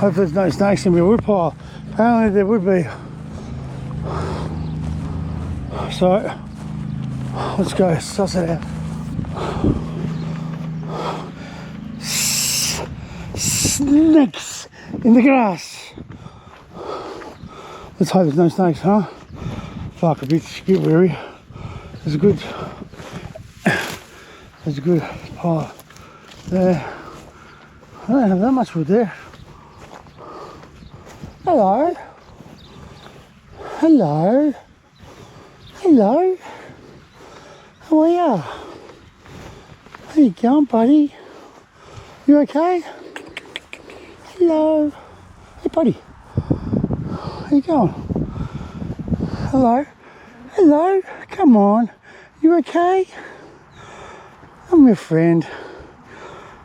Hopefully there's no snakes in my wood pile. Apparently there would be. So, let's go suss it out. Snakes in the grass. Let's hope there's no snakes, huh? Fuck, a bit weary. There's a good pile there. I don't have that much wood there. Hello. Hello. Hello. How are ya? How you going, buddy? You okay? Hello. Hey, buddy. How you going? Hello. Hello. Come on. You okay? I'm your friend.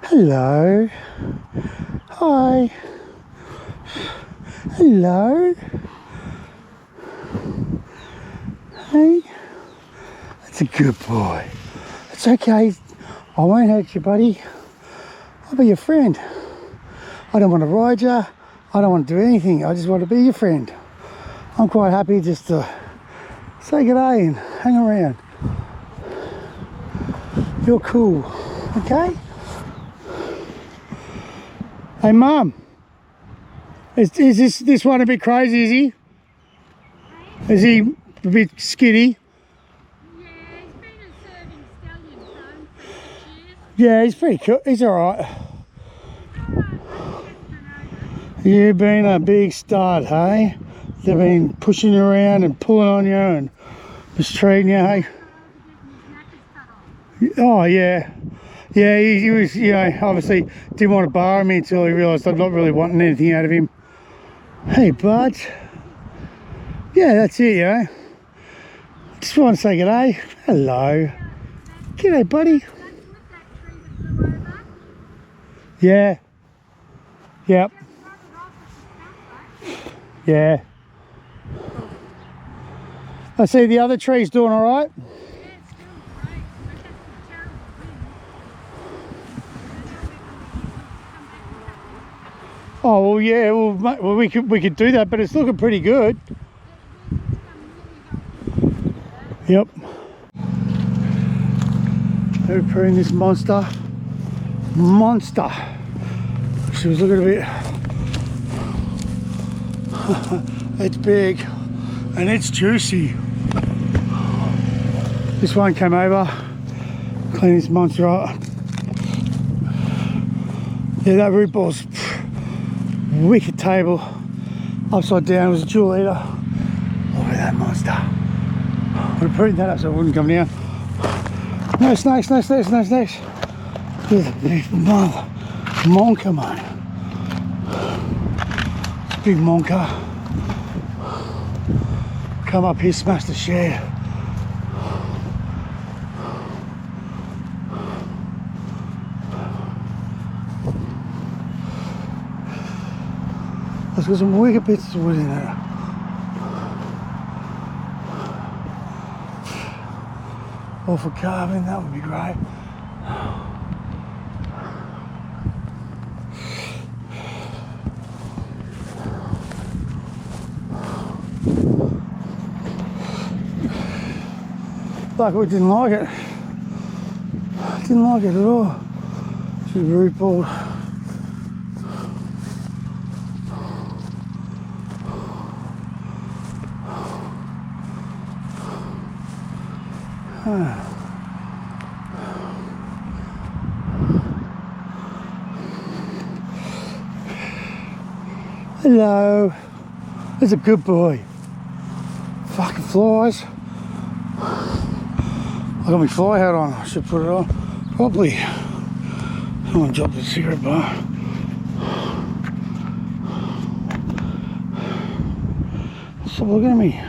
Hello. Hi. Hello. Hey. That's a good boy. It's okay. I won't hurt you, buddy. I'll be your friend. I don't want to ride you. I don't want to do anything. I just want to be your friend. I'm quite happy just to say good day and hang around. You're cool. Okay? Hey, Mum. Is this one a bit crazy, is he? Is he a bit skitty? Yeah, he's been a serving stallion son for 6 years. Yeah, he's pretty cool. He's alright. You've been a big stud, hey? They've been pushing you around and pulling on you and mistreating you, hey? Oh, yeah. Yeah, he was, you know, obviously didn't want to borrow me until he realised I'm not really wanting anything out of him. Hey, bud. Yeah, that's it, you know. Just want to say g'day. Hello. G'day, buddy. Yeah. Yep. Yeah. I see the other tree's doing all right. Oh well, yeah. Well, we could do that, but it's looking pretty good. Yep. They're preparing this monster. She was looking a bit. It's big and it's juicy. This one came over, clean this monster up. Yeah, that root ball's wicked table. Upside down, it was a jewel eater. Look at that monster. I would have put that up so it wouldn't come down. No snakes, no snakes, no snakes. There's a big mother monker, mate. It's a big monker. Come up here, smash the shed. Let's get some wicked bits of wood in there. Or for carving, that would be great. Blackwood didn't like it. Didn't like it at all. She root balled. Hello. That's a good boy. Fucking flies. I got my fly hat on. I should put it on. Probably. Someone dropped the cigarette bar. Stop looking at me.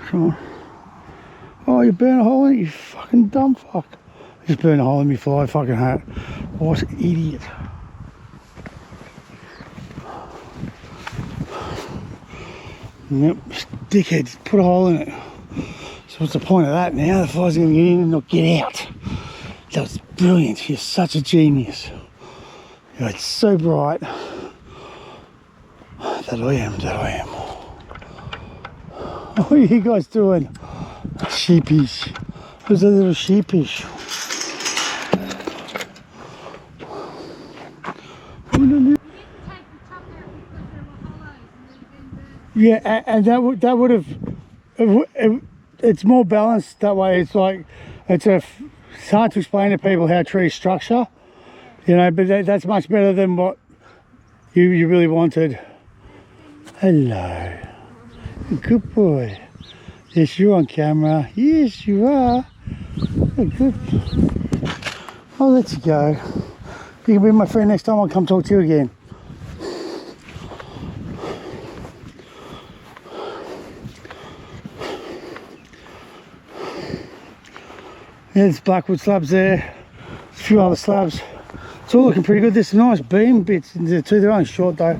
Come on. Oh, you burn a hole in it, you fucking dumb fuck. Just burn a hole in me fly fucking hat. What an idiot. Yep, dickhead, put a hole in it. So what's the point of that now? The fly's gonna get in and not get out. That was brilliant. You're such a genius. It's so bright. That I am. What are you guys doing? Sheepish. Who's a little sheepish? Yeah, and that would have. It's more balanced that way. It's like it's hard to explain to people how trees structure, you know. But that's much better than what you really wanted. Hello, good boy. Yes, you're on camera. Yes, you are. Good. I'll let you go. You can be my friend next time. I'll come talk to you again. Yeah, there's Blackwood slabs there. There's a few other slabs. It's all looking pretty good. There's some nice beam bits in there too. They're only short though.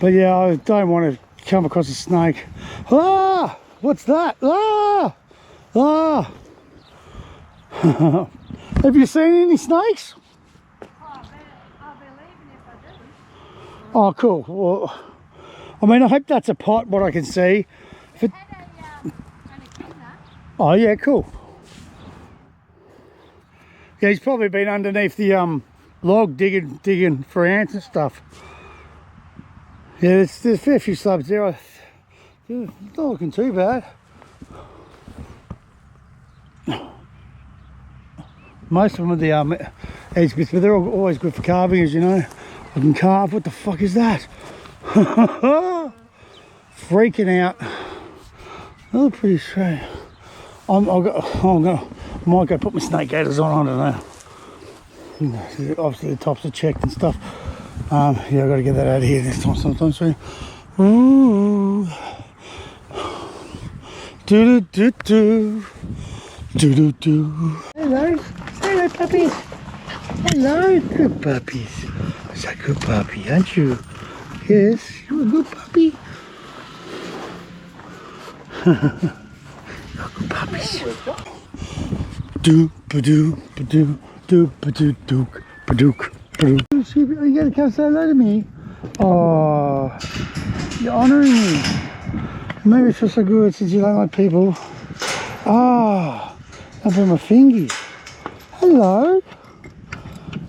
But yeah, I don't want to come across a snake. Ah! What's that? Ah! Ah! Have you seen any snakes? I'll be leaving if I do. Oh, cool. Well, I mean, I hope that's a pot, what I can see. If it... Had anaconda. Oh, yeah, cool. Yeah, he's probably been underneath the log digging for ants and stuff. Yeah, there's a fair few slabs there. They're not looking too bad. Most of them are the edge bits, but they're always good for carving, as you know. I can carve. What the fuck is that? Freaking out. They look pretty straight. I might go put my snake gaiters on. I don't know. Obviously the tops are checked and stuff. Yeah, I got to get that out of here this time sometime soon. Ooh. Do do do do do do. Hello puppies. Hello, good puppies. Is that good puppy, aren't you? Yes, you're a good puppy. You're good puppies. Do ba do ba do do ba do dook ba dook ba dook. Are you gonna come say hello to me? Oh, you're honouring me. Maybe it feels so good since you don't like people. Ah, I'll bring my fingies. Hello.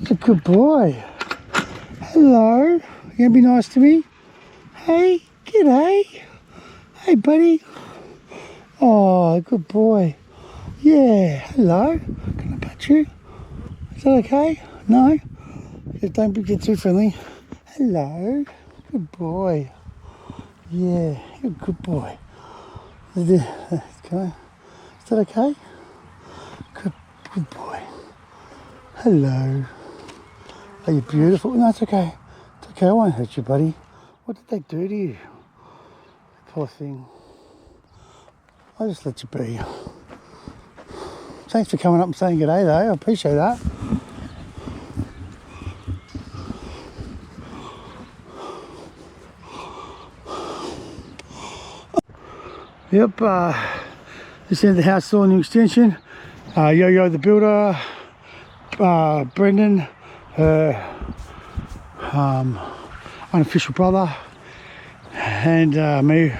It's a good boy. Hello. You gonna be nice to me? Hey, g'day. Hey, buddy. Oh, good boy. Yeah, hello. Can I pet you? Is that okay? No? Just don't get too friendly. Hello. Good boy. Yeah, you're a good boy. Is that okay? Good boy. Hello. Are you beautiful? No, it's okay. It's okay, I won't hurt you, buddy. What did they do to you? Poor thing. I'll just let you be. Thanks for coming up and saying good day though, I appreciate that. Yep, this end of the house saw a new extension. Yo-Yo the builder, Brendan, her unofficial brother, and me,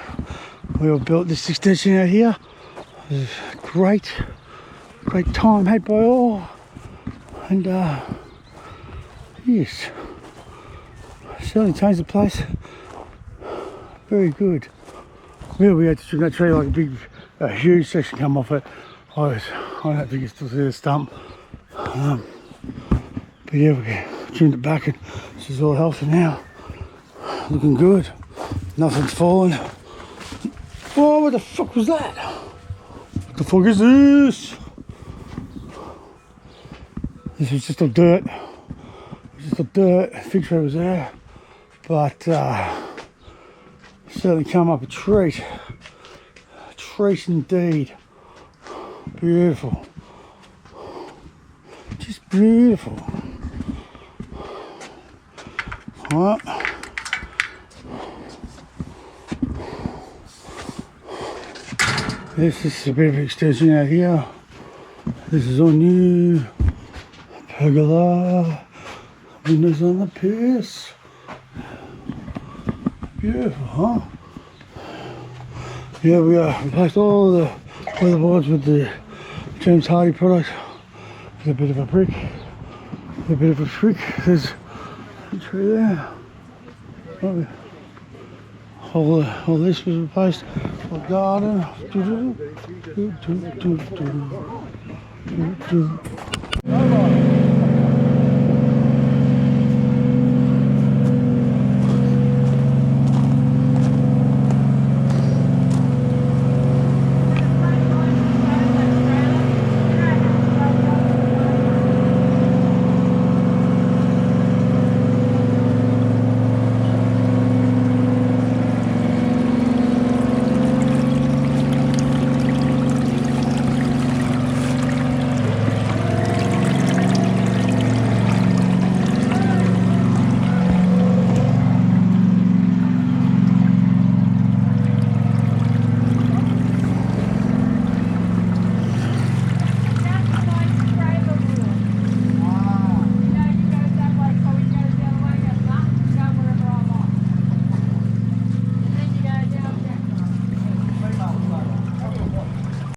we all built this extension out here. It was great time had by all, and yes, certainly changed the place. Very good. Yeah, we had to trim that tree like a huge section come off it. I don't think you still see the stump. But yeah, we trimmed it back and this is all healthy now. Looking good. Nothing's fallen. Whoa, what the fuck was that? What the fuck is this? This was just all dirt. Just all dirt. Fig tree was there. But certainly come up a treat. A treat indeed. Beautiful. Just beautiful. Alright. This is a bit of an extension out here. This is all new. Pergola. Windows on the pierce. Beautiful, huh? Yeah, we replaced all the weatherboards with the James Hardy product. It's a bit of a brick. A bit of a trick. There's a tree there. Oh, all this was replaced. The garden.